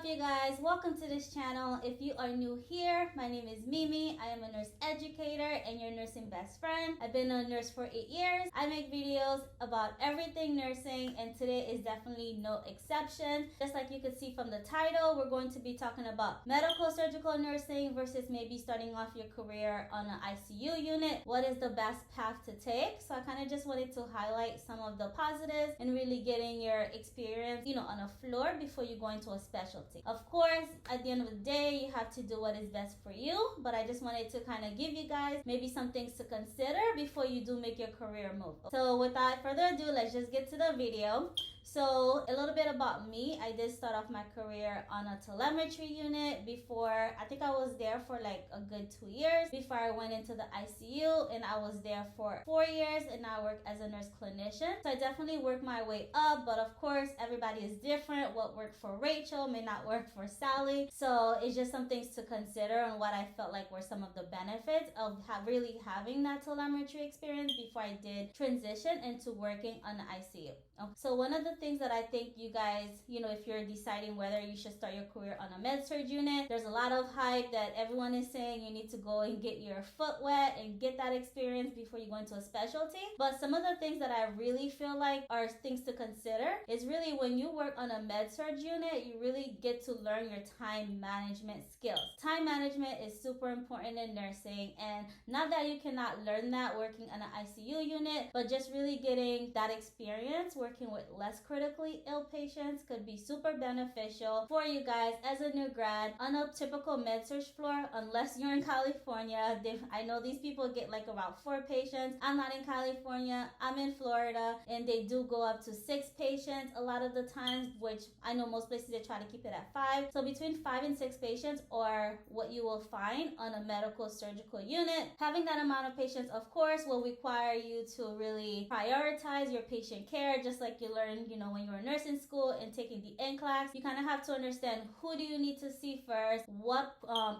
you guys? Welcome to this channel. If you are new here, my name is Mimi. I am a nurse educator and your nursing best friend. I've been a nurse for 8 years. I make videos about everything nursing, and today is definitely no exception. Just like you could see from the title, we're going to be talking about medical surgical nursing versus maybe starting off your career on an ICU unit. What is the best path to take? So I kind of just wanted to highlight some of the positives and really getting your experience, on a floor before you go into a specialty. Of course, at the end of the day, you have to do what is best for you, but I just wanted to kind of give you guys maybe some things to consider before you do make your career move. So without further ado, let's just get to the video. So a little bit about me. I did start off my career on a telemetry unit before. I think I was there for like a good 2 years before I went into the ICU, and I was there for 4 years, and now I work as a nurse clinician. So I definitely worked my way up, but of course everybody is different. What worked for Rachel may not work for Sally. So it's just some things to consider and what I felt like were some of the benefits of really having that telemetry experience before I did transition into working on the ICU. Okay. So one of the things that I think you guys, if you're deciding whether you should start your career on a Medsurg unit, there's a lot of hype that everyone is saying you need to go and get your foot wet and get that experience before you go into a specialty. But some of the things that I really feel like are things to consider is really when you work on a Medsurg unit, you really get to learn your time management skills. Time management is super important in nursing, and not that you cannot learn that working on an ICU unit, but just really getting that experience working with less critically ill patients could be super beneficial for you guys as a new grad on a typical Medsurg floor. Unless you're in California, I know these people get like about 4 patients. I'm not in California, I'm in Florida, and they do go up to 6 patients a lot of the times, which I know most places they try to keep it at 5. So between 5 and 6 patients are what you will find on a medical surgical unit. Having that amount of patients, of course, will require you to really prioritize your patient care, just like you learned, when you were in nursing school and taking the NCLEX. You kind of have to understand who do you need to see first, what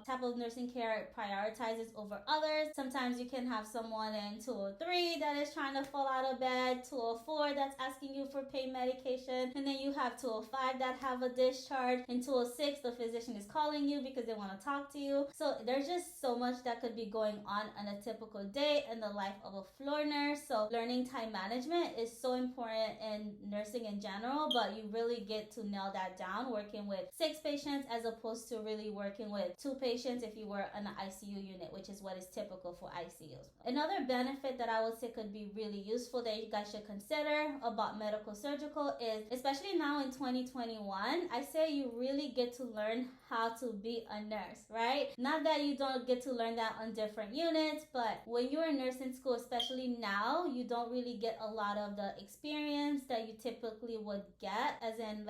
type of nursing care prioritizes over others. Sometimes you can have someone in 203 that is trying to fall out of bed, 204 that's asking you for pain medication, and then you have 205 that have a discharge, and 206 the physician is calling you because they want to talk to you. So there's just so much that could be going on a typical day in the life of a floor nurse. So learning time management is so important in nursing in general, but you really get to nail that down working with 6 patients as opposed to really working with 2 patients if you were on an ICU unit, which is what is typical for ICUs. Another benefit that I would say could be really useful that you guys should consider about medical surgical is, especially now in 2021, I say you really get to learn how to be a nurse, right? Not that you don't get to learn that on different units, but when you're in nursing school, especially now, you don't really get a lot of the experience that you typically would get, as in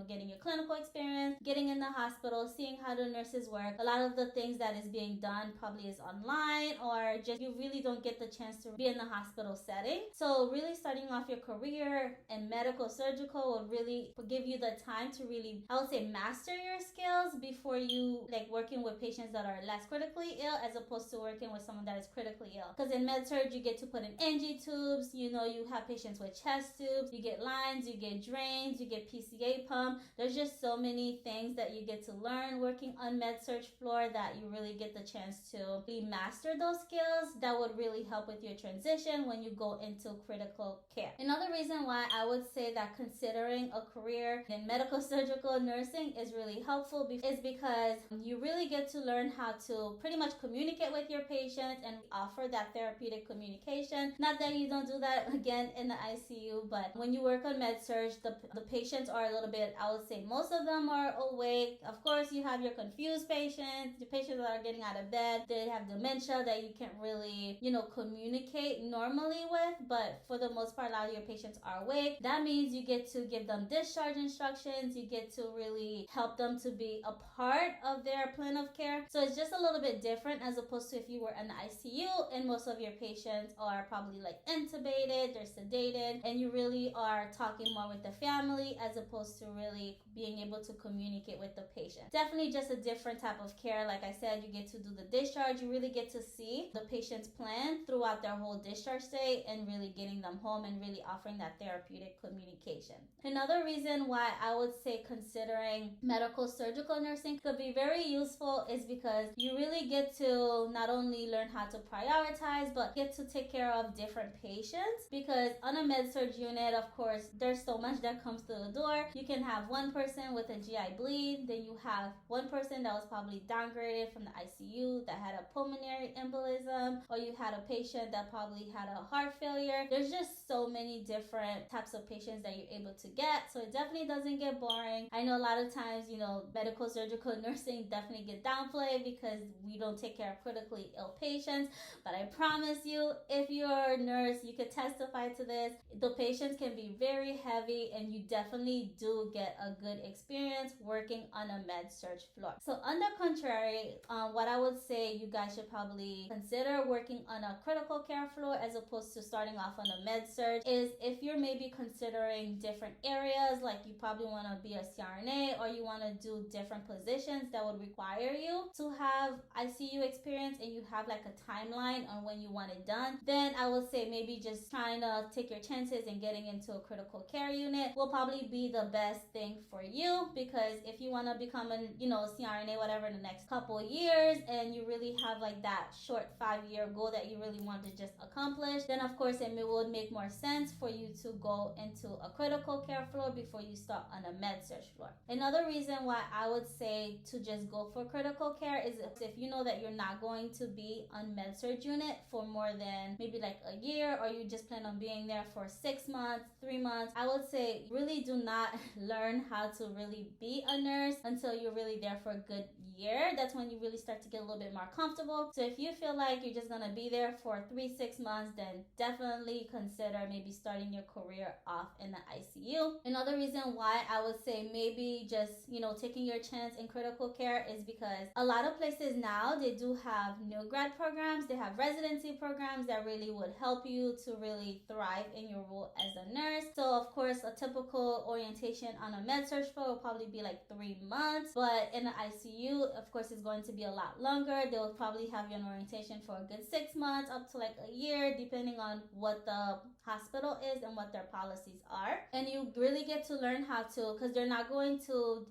getting your clinical experience, getting in the hospital, seeing how the nurses work. A lot of the things that is being done probably is online, or just you really don't get the chance to be in the hospital setting. So really starting off your career in medical surgical would really give you the time to really, I would say, master your skills before you working with patients that are less critically ill as opposed to working with someone that is critically ill. Because in Medsurg, you get to put in NG tubes, you have patients with chest tubes, you get lines, you get drains, you get PCA pump. There's just so many things that you get to learn working on Medsurg floor that you really get the chance to really master those skills that would really help with your transition when you go into critical care. Another reason why I would say that considering a career in medical surgical nursing is really helpful is because you really get to learn how to pretty much communicate with your patients and offer that therapeutic communication. Not that you don't do that again in the ICU, but when you work on Medsurg, the patients are a little bit, I would say most of them are awake. Of course, you have your confused patients, the patients that are getting out of bed, they have dementia that you can't really, communicate normally with, but for the most part, a lot of your patients are awake. That means you get to give them discharge instructions, you get to really help them to be a part of their plan of care. So it's just a little bit different as opposed to if you were in the ICU and most of your patients are probably intubated, they're sedated, and you really are talking more with the family as opposed to really being able to communicate with the patient. Definitely just a different type of care. Like I said, you get to do the discharge. You really get to see the patient's plan throughout their whole discharge stay and really getting them home and really offering that therapeutic communication. Another reason why I would say considering medical surgical nursing could be very useful is because you really get to not only learn how to prioritize, but get to take care of different patients, because on a med-surg unit, of course, there's so much that comes through the door. You can have one person with a GI bleed, then you have one person that was probably downgraded from the ICU that had a pulmonary embolism, or you had a patient that probably had a heart failure. There's just so many different types of patients that you're able to get, so it definitely doesn't get boring. I know a lot of times, medical surgical nursing definitely get downplayed because we don't take care of critically ill patients, but I promise you, if you're a nurse, you could testify to this. The patients can be very heavy, and you definitely do get a good experience working on a med-surg floor. So on the contrary, what I would say you guys should probably consider working on a critical care floor as opposed to starting off on a med-surg is if you're maybe considering different areas, like you probably want to be a CRNA, or you want to do different positions that would require you to have ICU experience, and you have like a timeline on when you want it done, then I would say maybe just trying to take your chances and getting into a critical care unit will probably be the best thing for you, because if you want to become a CRNA whatever in the next couple of years, and you really have like that short 5-year goal that you really want to just accomplish, then of course it would make more sense for you to go into a critical care floor before you start on a med-surg floor. Another reason why I would say to just go for critical care is if you know that you're not going to be on med-surg unit for more than maybe like a year, or you just plan on being there for 6 months, 3 months, I would say really do not learn how to really be a nurse until you're really there for a good year. That's when you really start to get a little bit more comfortable. So if you feel like you're just gonna be there for 3-6 months, then definitely consider maybe starting your career off in the ICU. Another reason why I would say maybe just taking your chance in critical care is because a lot of places now, they do have new grad programs, they have residency programs that really would help you to really thrive in your role as a nurse. So of course, a typical orientation on a med-surg floor will probably be like 3 months, but in the ICU, of course, it's going to be a lot longer. They'll probably have you on orientation for a good 6 months up to like a year, depending on what the hospital is and what their policies are. And you really get to learn how to, because they're not going to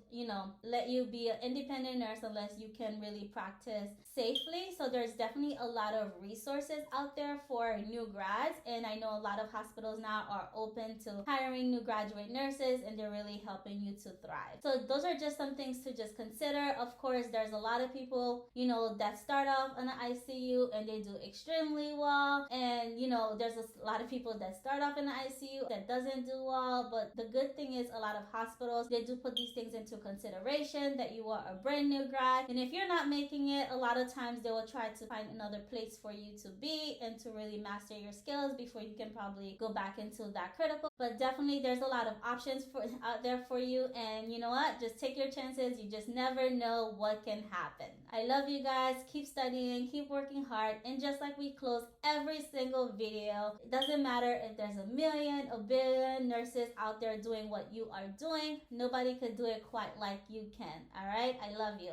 let you be an independent nurse unless you can really practice safely. So there's definitely a lot of resources out there for new grads, and I know a lot of hospitals now are open to hiring new graduate nurses, and they're really helping you to thrive. So those are just some things to just consider. Of course, there's a lot of people that start off in the ICU and they do extremely well, and there's a lot of people that start off in the ICU that doesn't do well. But the good thing is, a lot of hospitals, they do put these things into consideration, that you are a brand new grad, and if you're not making it, a lot of times they will try to find another place for you to be and to really master your skills before you can probably go back into that critical. But definitely there's a lot of options out there for you, and you know what, just take your chances. You just never know what can happen. I love you guys. Keep studying, keep working hard, and just like we close every single video, it doesn't matter if there's a million, a billion nurses out there doing what you are doing, nobody could do it quite like you can. All right, I love you.